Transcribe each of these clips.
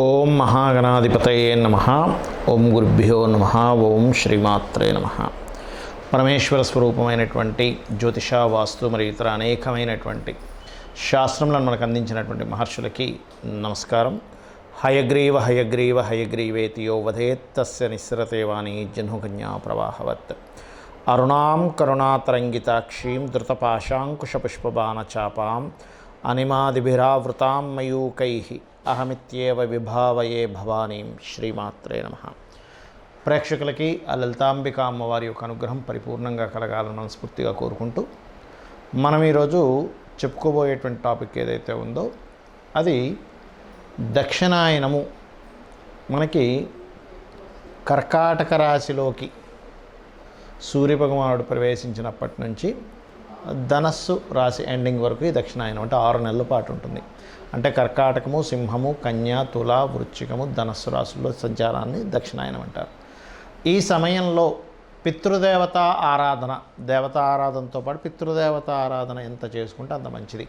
ఓం మహాగణాధిపతయే నమః. ఓం గురుభ్యో నమః. ఓం శ్రీమాత్రే నమః. పరమేశ్వర స్వరూపమైనటువంటి జ్యోతిష, వాస్తు మరియు ఇతర అనేకమైనటువంటి శాస్త్రములను మనకు అందించినటువంటి మహర్షులకి నమస్కారం. హయగ్రీవ హయగ్రీవ హయగ్రీవేతి యో వదేత్తస్య నిస్సరతే వాణి జహ్నుకన్యా ప్రవాహవత్. అరుణాం కరుణాతరంగితాక్షీం ధృతపాశాంకుశపుష్పబాణచాపాం అనిమాదిభిరావృతాం మయూకైః అహమిత్యేవ విభావయే భవానీం. శ్రీమాత్రే నమః. ప్రేక్షకులకి ఆ లలితాంబిక అమ్మవారి యొక్క అనుగ్రహం పరిపూర్ణంగా కలగాలని మనస్ఫూర్తిగా కోరుకుంటూ మనం ఈరోజు చెప్పుకోబోయేటువంటి టాపిక్ ఏదైతే ఉందో అది దక్షిణాయనము. మనకి కర్కాటక రాశిలోకి సూర్యభగవానుడు ప్రవేశించినప్పటి నుంచి ధనస్సు రాశి ఎండింగ్ వరకు ఈ దక్షిణాయనం అంటే 6 నెలల పాటు ఉంటుంది. అంటే కర్కాటకము, సింహము, కన్య, తుల, వృశ్చికము, ధనస్సు రాశుల్లో సంచారాన్ని దక్షిణాయనం అంటారు. ఈ సమయంలో పితృదేవత ఆరాధన, దేవతా ఆరాధనతో పాటు పితృదేవత ఆరాధన ఎంత చేసుకుంటే అంత మంచిది.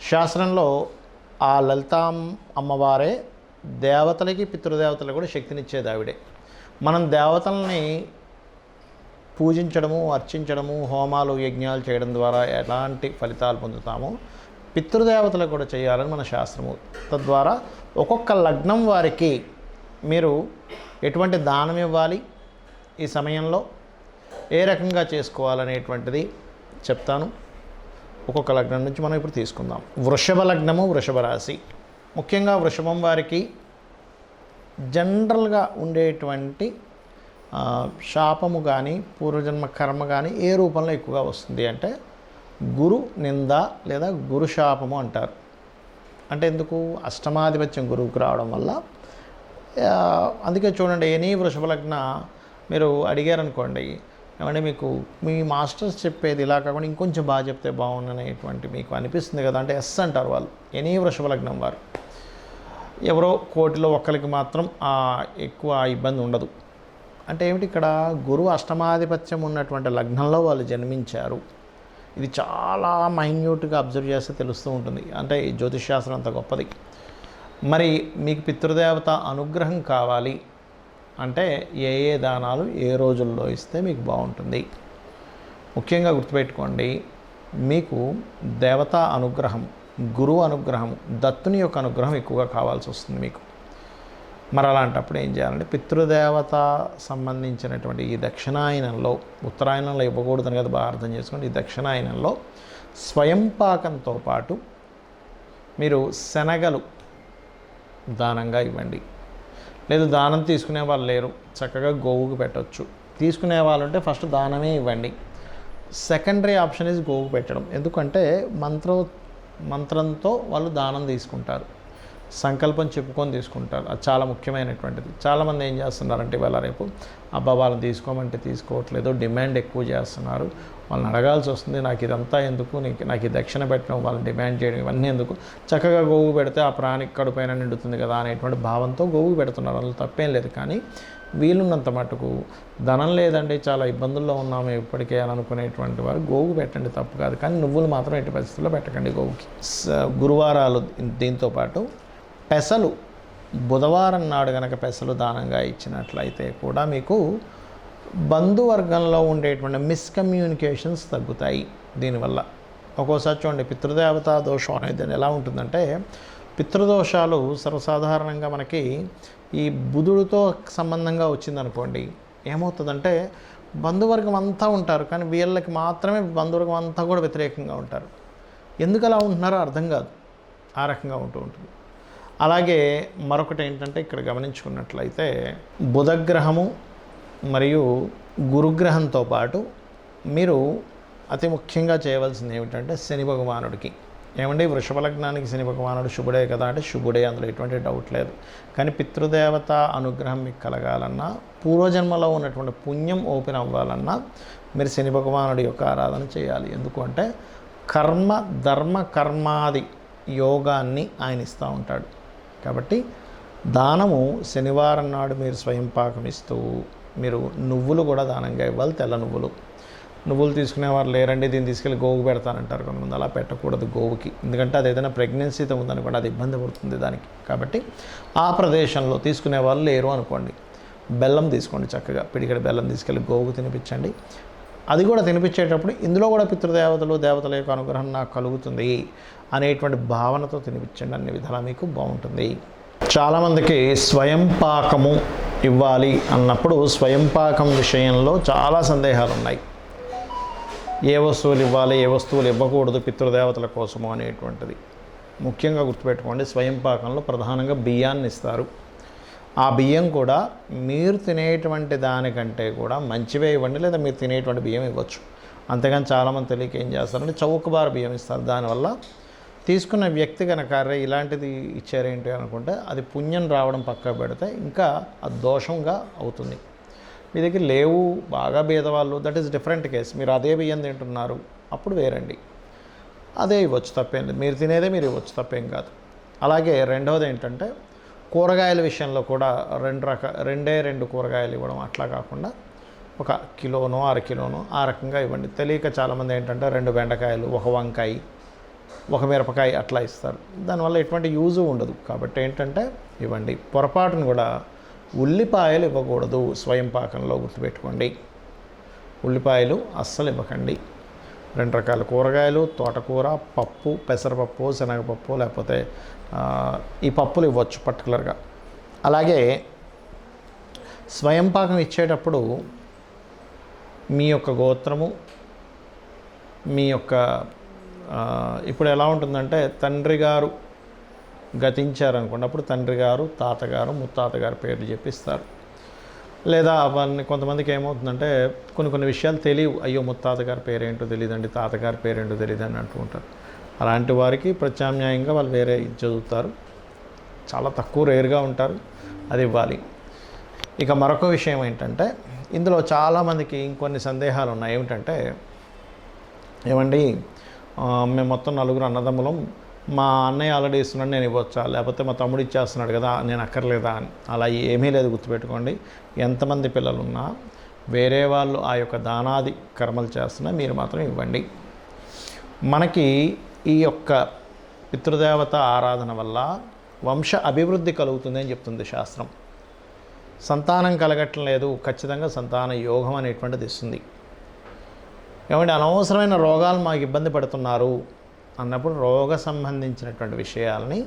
శాస్త్రంలో ఆ లలితాం అమ్మవారే దేవతలకి పితృదేవతలకు కూడా శక్తినిచ్చేది ఆవిడే. మనం దేవతల్ని పూజించడము, అర్చించడము, హోమాలు, యజ్ఞాలు చేయడం ద్వారా ఎలాంటి ఫలితాలు పొందుతామో పితృదేవతలకు కూడా చేయాలని మన శాస్త్రము. తద్వారా ఒక్కొక్క లగ్నం వారికి మీరు ఎటువంటి దానం ఇవ్వాలి, ఈ సమయంలో ఏ రకంగా చేసుకోవాలనేటువంటిది చెప్తాను. ఒక్కొక్క లగ్నం నుంచి మనం ఇప్పుడు తీసుకుందాం. వృషభ లగ్నము, వృషభ రాశి. ముఖ్యంగా వృషభం వారికి జనరల్గా ఉండేటువంటి శాపము కానీ పూర్వజన్మ కర్మ కానీ ఏ రూపంలో ఎక్కువగా వస్తుంది అంటే గురు నింద లేదా గురు శాపము అంటారు. అంటే ఎందుకు? అష్టమాధిపత్యం గురువుకు రావడం వల్ల. అందుకే చూడండి, ఎనీ వృషభ లగ్న మీరు అడిగారనుకోండి, ఏమంటే మీకు మీ మాస్టర్స్ చెప్పేది ఇలా కాకుండా ఇంకొంచెం బాగా చెప్తే బాగుందనేటువంటి మీకు అనిపిస్తుంది కదా అంటే ఎస్ అంటారు వాళ్ళు. ఎనీ వృషభ లగ్నం వారు ఎవరో కోటిలో ఒక్కరికి మాత్రం ఎక్కువ ఇబ్బంది ఉండదు. అంటే ఏమిటి? ఇక్కడ గురువు అష్టమాధిపత్యం ఉన్నటువంటి లగ్నంలో వాళ్ళు జన్మించారు. ఇది చాలా మైన్యూట్గా అబ్జర్వ్ చేస్తే తెలుస్తూ ఉంటుంది. అంటే జ్యోతిష్శాస్త్రం అంత గొప్పది. మరి మీకు పితృదేవత అనుగ్రహం కావాలి అంటే ఏ ఏ దానాలు ఏ రోజుల్లో ఇస్తే మీకు బాగుంటుంది? ముఖ్యంగా గుర్తుపెట్టుకోండి, మీకు దేవతా అనుగ్రహం, గురువు అనుగ్రహం, దత్తుని యొక్క అనుగ్రహం ఎక్కువగా కావాల్సి వస్తుంది మీకు. మరి అలాంటప్పుడు ఏం చేయాలంటే పితృదేవత సంబంధించినటువంటి ఈ దక్షిణాయనంలో, ఉత్తరాయణంలో ఇవ్వకూడదని కదా బాగా అర్థం చేసుకోండి. ఈ దక్షిణాయనంలో స్వయం పాకంతో పాటు మీరు శనగలు దానంగా ఇవ్వండి. లేదు దానం తీసుకునే వాళ్ళు లేరు, చక్కగా గోవుకు పెట్టవచ్చు. తీసుకునే వాళ్ళు ఉంటే ఫస్ట్ దానమే ఇవ్వండి. సెకండరీ ఆప్షన్ ఈజ్ గోవుకు పెట్టడం. ఎందుకంటే మంత్రంతో వాళ్ళు దానం తీసుకుంటారు, సంకల్పం చెప్పుకొని తీసుకుంటారు. అది చాలా ముఖ్యమైనటువంటిది. చాలామంది ఏం చేస్తున్నారంటే ఇవాళ రేపు అబ్బా వాళ్ళని తీసుకోమంటే తీసుకోవట్లేదు, డిమాండ్ ఎక్కువ చేస్తున్నారు, వాళ్ళని అడగాల్సి వస్తుంది, నాకు ఇదంతా ఎందుకు, నాకు ఈ దక్షిణ పెట్టడం, వాళ్ళని డిమాండ్ చేయడం ఇవన్నీ ఎందుకు, చక్కగా గోవు పెడితే ఆ ప్రాణికి కడుపైన నిండుతుంది కదా అనేటువంటి భావంతో గోవు పెడుతున్నారు. అందులో తప్పేం లేదు. కానీ వీలున్నంత మటుకు ధనం లేదండి, చాలా ఇబ్బందుల్లో ఉన్నాము ఇప్పటికే అని అనుకునేటువంటి వారు గోవు పెట్టండి, తప్పు కాదు. కానీ నువ్వులు మాత్రం ఎట్టి పరిస్థితుల్లో పెట్టకండి గోవుకి. గురువారాలు దీంతోపాటు పెసలు, బుధవారం నాడు కనుక పెసలు దానంగా ఇచ్చినట్లయితే కూడా మీకు బంధువర్గంలో ఉండేటువంటి మిస్కమ్యూనికేషన్స్ తగ్గుతాయి దీనివల్ల. ఒక్కోసారి చూడండి, పితృదేవతా దోషం అనేది ఎలా ఉంటుందంటే, పితృదోషాలు సర్వసాధారణంగా మనకి ఈ బుధుడితో సంబంధంగా వచ్చిందనుకోండి, ఏమవుతుందంటే బంధువర్గం అంతా ఉంటారు, కానీ వీళ్ళకి మాత్రమే బంధువర్గం అంతా కూడా వ్యతిరేకంగా ఉంటారు. ఎందుకు అలా ఉంటున్నారో అర్థం కాదు, ఆ రకంగా ఉంటుంది. అలాగే మరొకటి ఏంటంటే ఇక్కడ గమనించుకున్నట్లయితే బుధగ్రహము మరియు గురుగ్రహంతో పాటు మీరు అతి ముఖ్యంగా చేయవలసింది ఏమిటంటే శని భగవానుడికి. ఏమండి, వృషభ లగ్నానికి శని భగవానుడు శుభుడే కదా అంటే శుభుడే, అందులో ఎటువంటి డౌట్ లేదు. కానీ పితృదేవత అనుగ్రహం మీకు కలగాలన్నా, పూర్వజన్మలో ఉన్నటువంటి పుణ్యం ఓపెన్ అవ్వాలన్నా మీరు శని భగవానుడి యొక్క ఆరాధన చేయాలి. ఎందుకు అంటే కర్మ, ధర్మ, కర్మాది యోగాన్ని ఆయన ఇస్తూ ఉంటాడు. కాబట్టి దానము శనివారం నాడు మీరు స్వయం పాకం ఇస్తూ మీరు నువ్వులు కూడా దానంగా ఇవ్వాలి, తెల్ల నువ్వులు. నువ్వులు తీసుకునేవారు లేరండి, దీన్ని తీసుకెళ్ళి గోవుకు పెడతానంటారు కొంతమంది. అలా పెట్టకూడదు గోవుకి, ఎందుకంటే అది ఏదైనా ప్రెగ్నెన్సీతో ఉందనుకోండి, అది ఇబ్బంది పడుతుంది దానికి. కాబట్టి ఆ ప్రదేశంలో తీసుకునే వాళ్ళు లేరు అనుకోండి, బెల్లం తీసుకోండి, చక్కగా పిడికెడు బెల్లం తీసుకెళ్ళి గోవుకు తినిపించండి. అది కూడా తినిపించేటప్పుడు ఇందులో కూడా పితృదేవతలు, దేవతల యొక్క అనుగ్రహం నాకు కలుగుతుంది అనేటువంటి భావనతో తినిపించండి. అన్ని విధాలా మీకు బాగుంటుంది. చాలామందికి స్వయం పాకము ఇవ్వాలి అన్నప్పుడు స్వయం పాకం విషయంలో చాలా సందేహాలు ఉన్నాయి. ఏ వస్తువులు ఇవ్వాలి, ఏ వస్తువులు ఇవ్వకూడదు పితృదేవతల కోసము అనేటువంటిది ముఖ్యంగా గుర్తుపెట్టుకోండి. స్వయం పాకంలో ప్రధానంగా బియ్యాన్ని ఇస్తారు. ఆ బియ్యం కూడా మీరు తినేటువంటి దానికంటే కూడా మంచివే ఇవ్వండి, లేదా మీరు తినేటువంటి బియ్యం ఇవ్వచ్చు. అంతేగాని చాలామంది తెలియక ఏం చేస్తారంటే చౌకబార బియ్యం ఇస్తారు. దానివల్ల తీసుకున్న వ్యక్తి కనుక ఇలాంటిది ఇచ్చారేంటి అనుకుంటే అది పుణ్యం రావడం పక్క పెడితే ఇంకా అది దోషంగా అవుతుంది. మీ దగ్గర లేవు, బాగా భేదవాళ్ళు, దట్ ఈస్ డిఫరెంట్ కేస్. మీరు అదే బియ్యం తింటున్నారు, అప్పుడు వేరండి, అదే ఇవ్వచ్చు, తప్పేం లేదు. మీరు తినేదే మీరు ఇవ్వచ్చు, తప్పేం కాదు. అలాగే రెండవది ఏంటంటే కూరగాయల విషయంలో కూడా రెండే రెండు కూరగాయలు ఇవ్వడం, అట్లా కాకుండా ఒక కిలోనో అరకిలోనో ఆ రకంగా ఇవ్వండి. తెలియక చాలామంది ఏంటంటే 2 బెండకాయలు, 1 వంకాయ, 1 మిరపకాయ అట్లా ఇస్తారు. దానివల్ల ఎటువంటి యూజు ఉండదు. కాబట్టి ఏంటంటే ఇవ్వండి. పొరపాటును కూడా ఉల్లిపాయలు ఇవ్వకూడదు స్వయం పాకంలో, గుర్తుపెట్టుకోండి. ఉల్లిపాయలు అస్సలు ఇవ్వకండి. 2 రకాల కూరగాయలు, తోటకూర, పప్పు, పెసరపప్పు, శనగపప్పు, లేకపోతే ఈ పప్పులు ఇవ్వచ్చు పర్టికులర్గా. అలాగే స్వయం పాకం ఇచ్చేటప్పుడు మీ యొక్క గోత్రము, మీ యొక్క ఇప్పుడు ఎలా ఉంటుందంటే తండ్రి గారు గతించారనుకోండి, అప్పుడు తండ్రి గారు, తాతగారు, ముత్తాతగారు పేర్లు చెప్పిస్తారు. లేదా అవన్నీ కొంతమందికి ఏమవుతుందంటే కొన్ని విషయాలు తెలియవు. అయ్యో ముత్తాతగారి పేరేంటో తెలియదండి, తాతగారి పేరేంటో తెలియదు అని అంటూ ఉంటారు. అలాంటి వారికి ప్రత్యామ్నాయంగా వాళ్ళు వేరే చదువుతారు. చాలా తక్కువ, రేర్గా ఉంటారు, అది ఇవ్వాలి. ఇక మరొక విషయం ఏంటంటే ఇందులో చాలామందికి ఇంకొన్ని సందేహాలు ఉన్నాయి. ఏమిటంటే ఏమండి మేము మొత్తం 4 అన్నదమ్ములం, మా అన్నయ్య ఆల్రెడీ ఇస్తున్నాడు, నేను ఇవ్వచ్చా, లేకపోతే మా తమ్ముడు ఇచ్చేస్తున్నాడు కదా నేను అక్కర్లేదా అని. అలా ఏమీ లేదు, గుర్తుపెట్టుకోండి. ఎంతమంది పిల్లలున్నా వేరే వాళ్ళు ఆ యొక్క దానాది కర్మలు చేస్తున్నా మీరు మాత్రం ఇవ్వండి. మనకి ఈ యొక్క పితృదేవత ఆరాధన వల్ల వంశ అభివృద్ధి కలుగుతుంది అని చెప్తుంది శాస్త్రం. సంతానం కలగటం లేదు, ఖచ్చితంగా సంతాన యోగం అనేటువంటిది ఇస్తుంది. ఏమంటే అనవసరమైన రోగాలు మాకు ఇబ్బంది పడుతున్నారు అన్నప్పుడు రోగ సంబంధించినటువంటి విషయాలని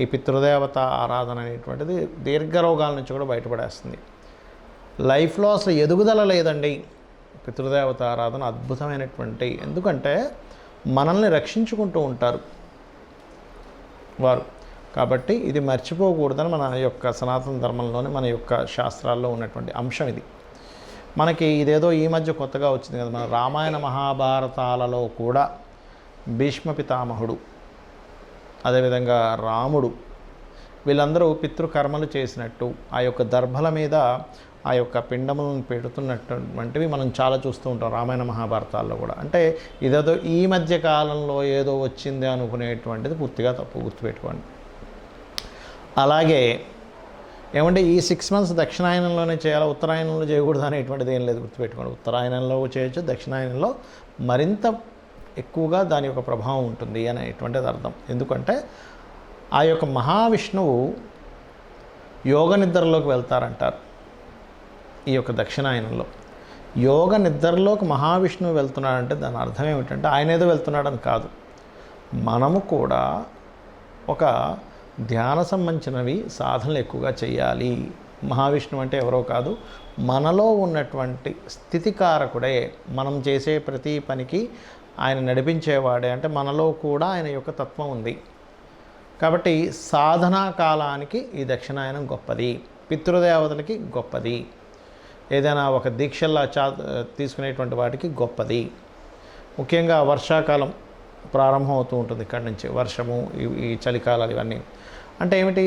ఈ పితృదేవత ఆరాధన అనేటువంటిది దీర్ఘ రోగాల నుంచి కూడా బయటపడేస్తుంది. లైఫ్లో అసలు ఎదుగుదల లేదండి. పితృదేవత ఆరాధన అద్భుతమైనటువంటి, ఎందుకంటే మనల్ని రక్షించుకుంటూ ఉంటారు వారు. కాబట్టి ఇది మర్చిపోకూడదని మన యొక్క సనాతన ధర్మంలోని, మన యొక్క శాస్త్రాల్లో ఉన్నటువంటి అంశం ఇది. మనకి ఇదేదో ఈ మధ్య కొత్తగా వచ్చింది కదా, మన రామాయణ మహాభారతాలలో కూడా భీష్మ పితామహుడు, అదేవిధంగా రాముడు, వీళ్ళందరూ పితృకర్మలు చేసినట్టు ఆ యొక్క దర్భల మీద ఆ యొక్క పిండములను పెడుతున్నటువంటివి మనం చాలా చూస్తూ ఉంటాం రామాయణ మహాభారతాల్లో కూడా. అంటే ఇదేదో ఈ మధ్య కాలంలో ఏదో వచ్చింది అనుకునేటువంటిది పూర్తిగా తప్పు, గుర్తుపెట్టుకోండి. అలాగే ఏమంటే ఈ 6 months దక్షిణాయనంలోనే చేయాలి, ఉత్తరాయణంలో చేయకూడదు అనేటువంటిది ఏం లేదు, గుర్తుపెట్టుకోండి. ఉత్తరాయణంలో చేయొచ్చు, దక్షిణాయనంలో మరింత ఎక్కువగా దాని యొక్క ప్రభావం ఉంటుంది అనేటువంటిది అర్థం. ఎందుకంటే ఆ యొక్క మహావిష్ణువు యోగ నిద్రలోకి వెళ్తారంటారు. ఈ యొక్క దక్షిణాయనంలో యోగ నిద్రలోకి మహావిష్ణువు వెళ్తున్నాడంటే దాని అర్థం ఏమిటంటే ఆయన ఏదో వెళ్తున్నాడని కాదు, మనము కూడా ఒక ధ్యాన సంబంధించినవి సాధనలు ఎక్కువగా చేయాలి. మహావిష్ణువు అంటే ఎవరో కాదు, మనలో ఉన్నటువంటి స్థితికారకుడే. మనం చేసే ప్రతి పనికి ఆయన నడిపించేవాడే, అంటే మనలో కూడా ఆయన యొక్క తత్వం ఉంది. కాబట్టి సాధనా కాలానికి ఈ దక్షిణాయనం గొప్పది, పితృదేవతలకి గొప్పది, ఏదైనా ఒక దీక్షల్లా తీసుకునేటువంటి వాటికి గొప్పది. ముఖ్యంగా వర్షాకాలం ప్రారంభం అవుతూ ఉంటుంది ఇక్కడి నుంచి, వర్షము, ఈ చలికాలాలు ఇవన్నీ. అంటే ఏమిటి,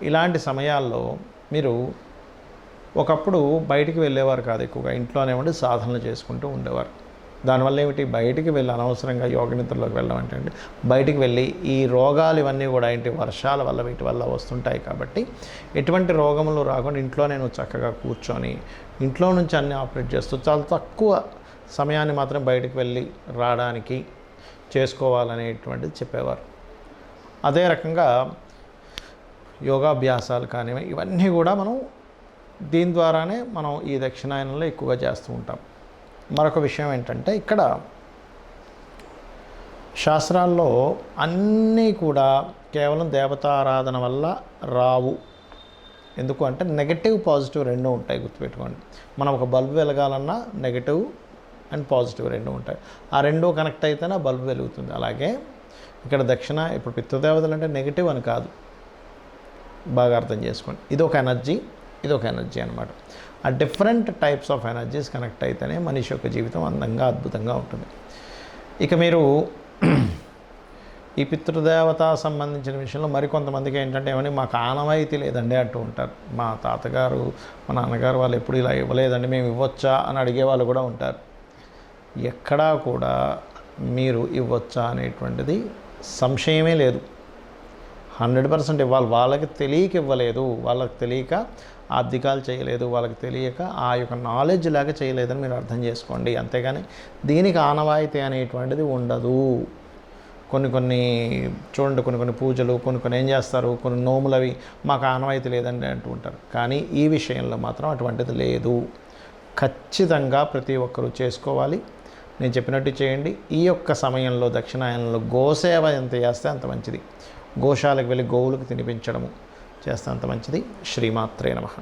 ఇలాంటి సమయాల్లో మీరు ఒకప్పుడు బయటికి వెళ్ళేవారు కాదు, ఎక్కువగా ఇంట్లోనే ఉండి సాధనలు చేసుకుంటూ ఉండేవారు. దానివల్ల ఏమిటి, బయటికి వెళ్ళి అనవసరంగా యోగ నిద్రలోకి వెళ్ళడం అంటే బయటికి వెళ్ళి ఈ రోగాలు ఇవన్నీ కూడా ఏంటి, వర్షాల వల్ల వీటి వల్ల వస్తుంటాయి. కాబట్టి ఎటువంటి రోగములు రాకుండా ఇంట్లో నేను చక్కగా కూర్చొని ఇంట్లో నుంచి అన్నీ ఆపరేట్ చేస్తూ చాలా తక్కువ సమయాన్ని మాత్రం బయటకు వెళ్ళి రావడానికి చేసుకోవాలనేటువంటిది చెప్పేవారు. అదే రకంగా యోగాభ్యాసాలు కానివి ఇవన్నీ కూడా మనం దీని ద్వారానే మనం ఈ దక్షిణాయనంలో ఎక్కువగా చేస్తూ ఉంటాం. మరొక విషయం ఏంటంటే ఇక్కడ శాస్త్రాల్లో అన్నీ కూడా కేవలం దేవతారాధన వల్ల రావు. ఎందుకు అంటే నెగటివ్ పాజిటివ్ రెండూ ఉంటాయి, గుర్తుపెట్టుకోండి. మనం ఒక బల్బు వెలగాలన్నా నెగటివ్ అండ్ పాజిటివ్ రెండూ ఉంటాయి. ఆ రెండూ కనెక్ట్ అయితేనే ఆ బల్బు వెలుగుతుంది. అలాగే ఇక్కడ దక్షిణ ఇప్పుడు పితృదేవతలు అంటే నెగటివ్ అని కాదు, బాగా అర్థం చేసుకోండి. ఇది ఒక ఎనర్జీ అనమాట. ఆ different types of energies connect అయితేనే మనిషి యొక్క జీవితం అందంగా అద్భుతంగా ఉంటుంది. ఇక మీరు ఈ పితృదేవత సంబంధించిన విషయంలో మరికొంతమందికి ఏంటంటే ఏమని మాకు ఆనవాయితీ లేదండి అంటూ ఉంటారు. మా తాతగారు మా నాన్నగారు వాళ్ళు ఎప్పుడు ఇలా ఇవ్వలేదండి, మేము ఇవ్వచ్చా అని అడిగే వాళ్ళు కూడా ఉంటారు. ఎక్కడా కూడా మీరు ఇవ్వచ్చా అనేటువంటిది సంశయమే లేదు. 100% ఇవ్వాలి. వాళ్ళకి తెలియక ఇవ్వలేదు, వాళ్ళకి తెలియక ఆర్థికాలు చేయలేదు, వాళ్ళకి తెలియక ఆ యొక్క నాలెడ్జ్ లేక చేయలేదని మీరు అర్థం చేసుకోండి. అంతేగాని దీనికి ఆనవాయితీ అనేటువంటిది ఉండదు. కొన్ని చూడండి, కొన్ని పూజలు కొన్ని ఏం చేస్తారు, కొన్ని నోములవి మాకు ఆనవాయితీ లేదండి అంటూ ఉంటారు. కానీ ఈ విషయంలో మాత్రం అటువంటిది లేదు. ఖచ్చితంగా ప్రతి ఒక్కరూ చేసుకోవాలి. నేను చెప్పినట్టు చేయండి. ఈ యొక్క సమయంలో దక్షిణాయనంలో గోసేవ ఎంత చేస్తే అంత మంచిది. గోశాలకు వెళ్ళి గోవులకు తినిపించడము చేస్తే అంత మంచిది. శ్రీమాత్రే నమః.